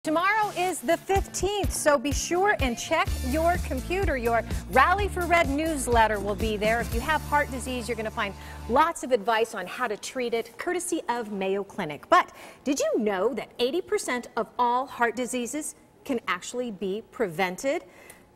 Tomorrow is the 15th, so be sure and check your computer. Your Rally for Red newsletter will be there. If you have heart disease, you're going to find lots of advice on how to treat it, courtesy of Mayo Clinic. But did you know that 80% of all heart diseases can actually be prevented?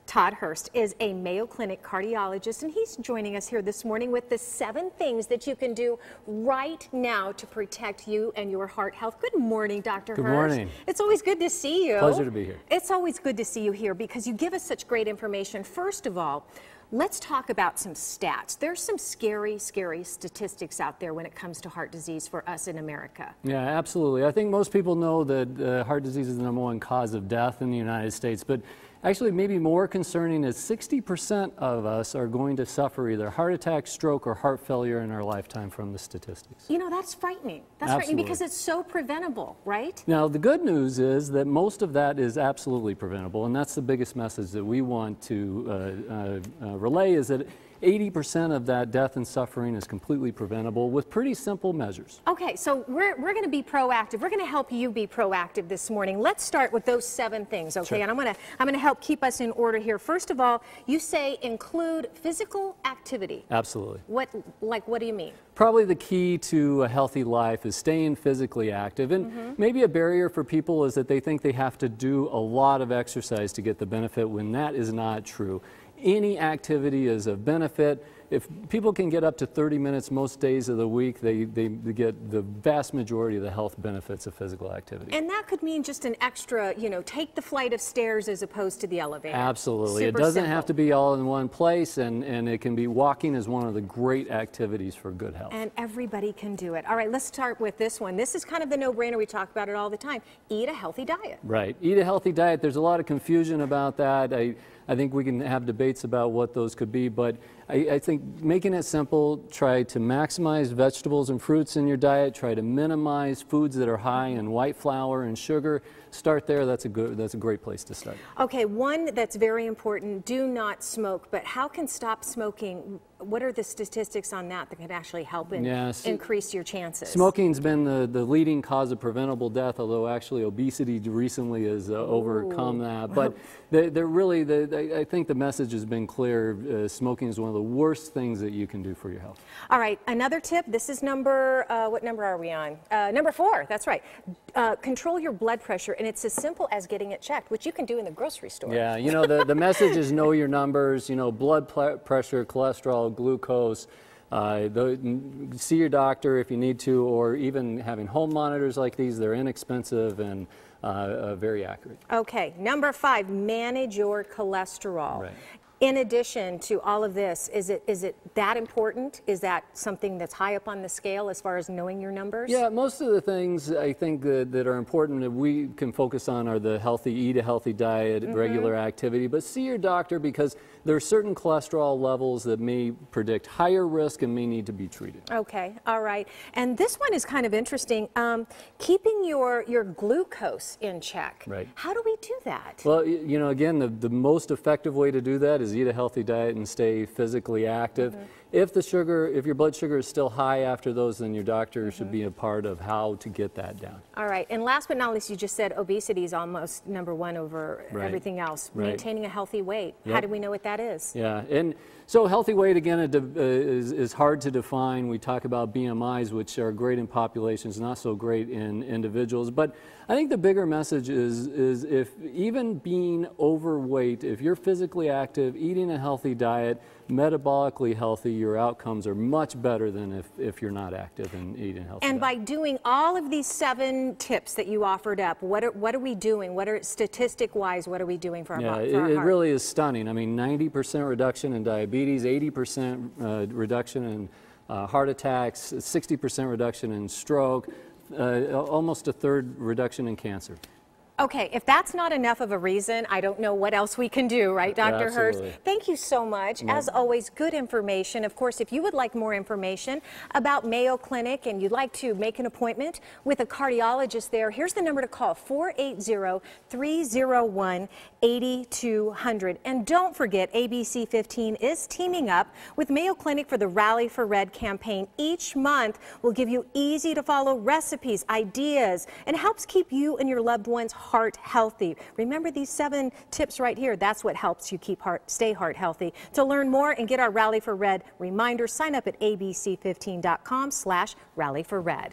Todd Hurst is a Mayo Clinic cardiologist, and he's joining us here this morning with the 7 things that you can do right now to protect you and your heart health. Good morning, Dr. Hurst. Good morning. It's always good to see you. Pleasure to be here. It's always good to see you here because you give us such great information. First of all, let's talk about some stats. There's some scary statistics out there when it comes to heart disease for us in America. Yeah, absolutely. I think most people know that heart disease is the #1 cause of death in the United States, but actually maybe more concerning is 60% of us are going to suffer either heart attack, stroke, or heart failure in our lifetime from the statistics. You know, that's frightening. That's Absolutely. frightening because it's so preventable, right? Now, the good news is that most of that is absolutely preventable, and that's the biggest message that we want to relay, is that 80% of that death and suffering is completely preventable with pretty simple measures. Okay, so we're going to be proactive. We're going to help you be proactive this morning. Let's start with those 7 things, okay? Sure. And I'm going to help keep us in order here. First of all, you say include physical activity. Absolutely. What do you mean? Probably the key to a healthy life is staying physically active, and maybe a barrier for people is that they think they have to do a lot of exercise to get the benefit, when that is not true. Any activity is of benefit. If people can get up to 30 minutes most days of the week, they get the vast majority of the health benefits of physical activity. And that could mean just an extra, take the flight of stairs as opposed to the elevator. Absolutely. Super It doesn't simple. have to be all in one place, and it can be walking is one of the great activities for good health. And everybody can do it. All right, let's start with this one. This is kind of the no-brainer. We talk about it all the time. Eat a healthy diet. Right. Eat a healthy diet. There's a lot of confusion about that. I think we can have debates about what those could be, but I think making it simple, try to maximize vegetables and fruits in your diet, try to minimize foods that are high in white flour and sugar. Start there. That's a great place to start. Okay, one that's very important, do not smoke, but how can stop smoking? What are the statistics on that can actually help increase your chances? Smoking's been the leading cause of preventable death, although actually obesity recently has overcome that. But I think the message has been clear. Smoking is one of the worst things that you can do for your health. All right, another tip. This is what number are we on? Number 4, that's right. Control your blood pressure, and it's as simple as getting it checked, which you can do in the grocery store. Yeah, the message is know your numbers, blood pressure, cholesterol, glucose. See your doctor if you need to, or even having home monitors like these. They're inexpensive and very accurate. Okay, number 5, manage your cholesterol. Right. In addition to all of this, is it that important? Is that something that's high up on the scale as far as knowing your numbers? Yeah, most of the things I think that are important that we can focus on are the eat a healthy diet, regular activity, but see your doctor because there are certain cholesterol levels that may predict higher risk and may need to be treated. Okay, all right. And this one is kind of interesting. Keeping your glucose in check. Right. How do we do that? Well, again, the most effective way to do that is eat a healthy diet and stay physically active. If your blood sugar is still high after those, then your doctor should be a part of how to get that down. All right, and last but not least, you just said obesity is almost #1 over everything else. Right. Maintaining a healthy weight. Yep. How do we know what that is? Yeah, and so healthy weight, again, is hard to define. We talk about BMIs, which are great in populations, not so great in individuals. But I think the bigger message is if even being overweight, if you're physically active, eating a healthy diet, metabolically healthy, your outcomes are much better than if you're not active and eating healthy. And by doing all of these 7 tips that you offered up, what are we doing? Statistic-wise, what are we doing for our heart? Yeah, it really is stunning. I mean, 90% reduction in diabetes, 80% reduction in heart attacks, 60% reduction in stroke, almost a third reduction in cancer. Okay, if that's not enough of a reason, I don't know what else we can do, right, Dr. Hurst? Thank you so much. As always, good information. Of course, if you would like more information about Mayo Clinic and you'd like to make an appointment with a cardiologist there, here's the number to call, 480-301-8200. And don't forget, ABC 15 is teaming up with Mayo Clinic for the Rally for Red campaign. Each month, we'll give you easy-to-follow recipes, ideas, and helps keep you and your loved ones heart healthy. Remember these 7 tips right here. That's what helps you stay heart healthy. To learn more and get our Rally for Red reminder, sign up at abc15.com/rallyforred.